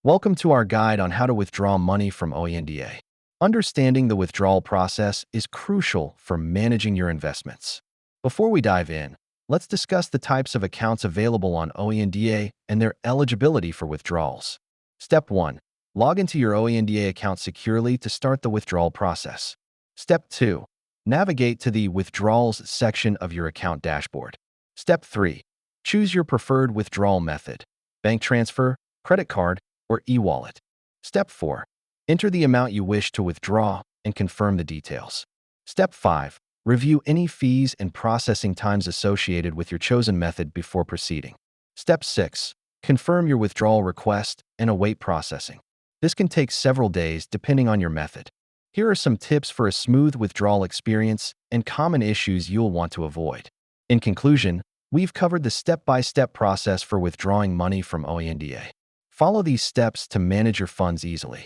Welcome to our guide on how to withdraw money from OANDA. Understanding the withdrawal process is crucial for managing your investments. Before we dive in, let's discuss the types of accounts available on OANDA and their eligibility for withdrawals. Step 1. Log into your OANDA account securely to start the withdrawal process. Step 2. Navigate to the Withdrawals section of your account dashboard. Step 3. Choose your preferred withdrawal method: bank transfer, credit card, or e-wallet. Step 4. Enter the amount you wish to withdraw and confirm the details. Step 5. Review any fees and processing times associated with your chosen method before proceeding. Step 6. Confirm your withdrawal request and await processing. This can take several days depending on your method. Here are some tips for a smooth withdrawal experience and common issues you'll want to avoid. In conclusion, we've covered the step-by-step process for withdrawing money from OANDA. Follow these steps to manage your funds easily.